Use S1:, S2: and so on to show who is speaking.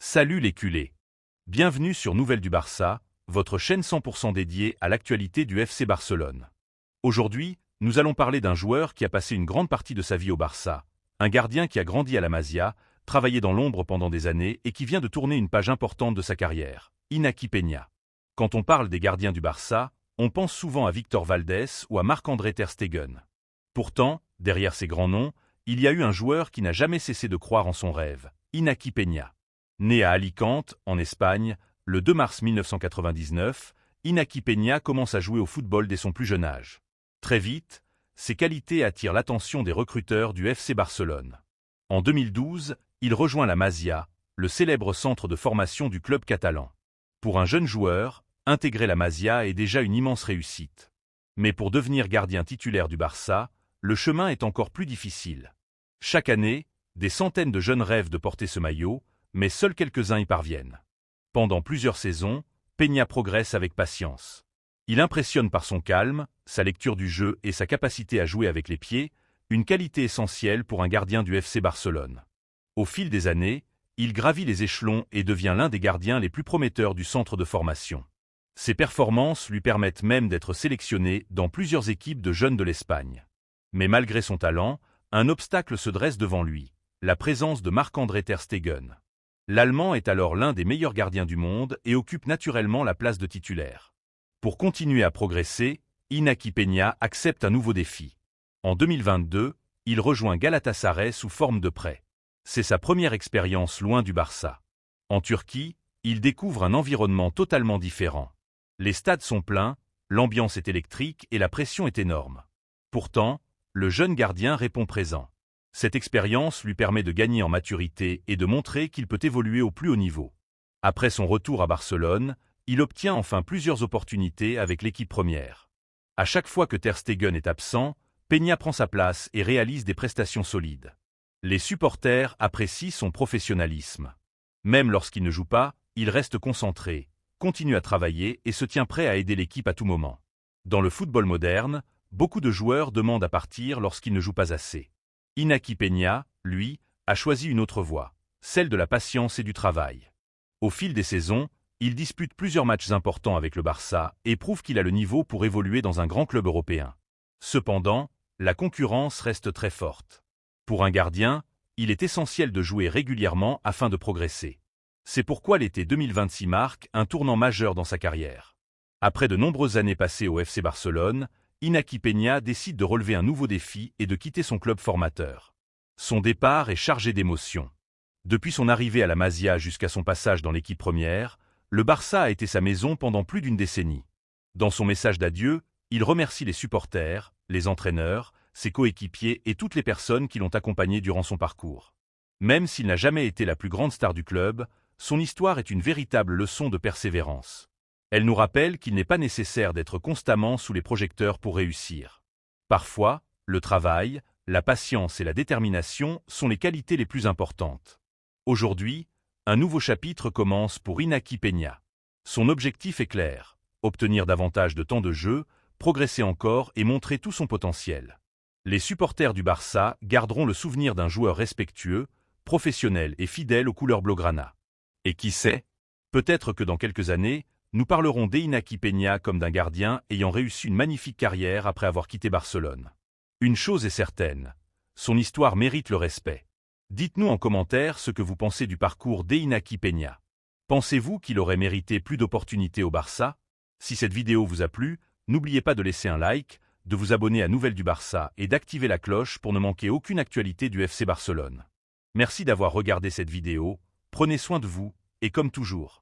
S1: Salut les culés! Bienvenue sur Nouvelles du Barça, votre chaîne 100% dédiée à l'actualité du FC Barcelone. Aujourd'hui, nous allons parler d'un joueur qui a passé une grande partie de sa vie au Barça, un gardien qui a grandi à la Masia, travaillé dans l'ombre pendant des années et qui vient de tourner une page importante de sa carrière, Iñaki Peña. Quand on parle des gardiens du Barça, on pense souvent à Víctor Valdés ou à Marc-André Ter Stegen. Pourtant, derrière ces grands noms, il y a eu un joueur qui n'a jamais cessé de croire en son rêve, Iñaki Peña. Né à Alicante, en Espagne, le 2 mars 1999, Iñaki Peña commence à jouer au football dès son plus jeune âge. Très vite, ses qualités attirent l'attention des recruteurs du FC Barcelone. En 2012, il rejoint la Masia, le célèbre centre de formation du club catalan. Pour un jeune joueur, intégrer la Masia est déjà une immense réussite. Mais pour devenir gardien titulaire du Barça, le chemin est encore plus difficile. Chaque année, des centaines de jeunes rêvent de porter ce maillot, mais seuls quelques-uns y parviennent. Pendant plusieurs saisons, Peña progresse avec patience. Il impressionne par son calme, sa lecture du jeu et sa capacité à jouer avec les pieds, une qualité essentielle pour un gardien du FC Barcelone. Au fil des années, il gravit les échelons et devient l'un des gardiens les plus prometteurs du centre de formation. Ses performances lui permettent même d'être sélectionné dans plusieurs équipes de jeunes de l'Espagne. Mais malgré son talent, un obstacle se dresse devant lui, la présence de Marc-André Ter Stegen. L'Allemand est alors l'un des meilleurs gardiens du monde et occupe naturellement la place de titulaire. Pour continuer à progresser, Iñaki Peña accepte un nouveau défi. En 2022, il rejoint Galatasaray sous forme de prêt. C'est sa première expérience loin du Barça. En Turquie, il découvre un environnement totalement différent. Les stades sont pleins, l'ambiance est électrique et la pression est énorme. Pourtant, le jeune gardien répond présent. Cette expérience lui permet de gagner en maturité et de montrer qu'il peut évoluer au plus haut niveau. Après son retour à Barcelone, il obtient enfin plusieurs opportunités avec l'équipe première. À chaque fois que Ter Stegen est absent, Peña prend sa place et réalise des prestations solides. Les supporters apprécient son professionnalisme. Même lorsqu'il ne joue pas, il reste concentré, continue à travailler et se tient prêt à aider l'équipe à tout moment. Dans le football moderne, beaucoup de joueurs demandent à partir lorsqu'ils ne jouent pas assez. Iñaki Peña, lui, a choisi une autre voie, celle de la patience et du travail. Au fil des saisons, il dispute plusieurs matchs importants avec le Barça et prouve qu'il a le niveau pour évoluer dans un grand club européen. Cependant, la concurrence reste très forte. Pour un gardien, il est essentiel de jouer régulièrement afin de progresser. C'est pourquoi l'été 2026 marque un tournant majeur dans sa carrière. Après de nombreuses années passées au FC Barcelone, Iñaki Peña décide de relever un nouveau défi et de quitter son club formateur. Son départ est chargé d'émotions. Depuis son arrivée à la Masia jusqu'à son passage dans l'équipe première, le Barça a été sa maison pendant plus d'une décennie. Dans son message d'adieu, il remercie les supporters, les entraîneurs, ses coéquipiers et toutes les personnes qui l'ont accompagné durant son parcours. Même s'il n'a jamais été la plus grande star du club, son histoire est une véritable leçon de persévérance. Elle nous rappelle qu'il n'est pas nécessaire d'être constamment sous les projecteurs pour réussir. Parfois, le travail, la patience et la détermination sont les qualités les plus importantes. Aujourd'hui, un nouveau chapitre commence pour Iñaki Peña. Son objectif est clair, obtenir davantage de temps de jeu, progresser encore et montrer tout son potentiel. Les supporters du Barça garderont le souvenir d'un joueur respectueux, professionnel et fidèle aux couleurs blaugrana. Et qui sait, peut-être que dans quelques années, nous parlerons d'Iñaki Peña comme d'un gardien ayant réussi une magnifique carrière après avoir quitté Barcelone. Une chose est certaine, son histoire mérite le respect. Dites-nous en commentaire ce que vous pensez du parcours d'Iñaki Peña. Pensez-vous qu'il aurait mérité plus d'opportunités au Barça? Si cette vidéo vous a plu, n'oubliez pas de laisser un like, de vous abonner à Nouvelles du Barça et d'activer la cloche pour ne manquer aucune actualité du FC Barcelone. Merci d'avoir regardé cette vidéo, prenez soin de vous, et comme toujours,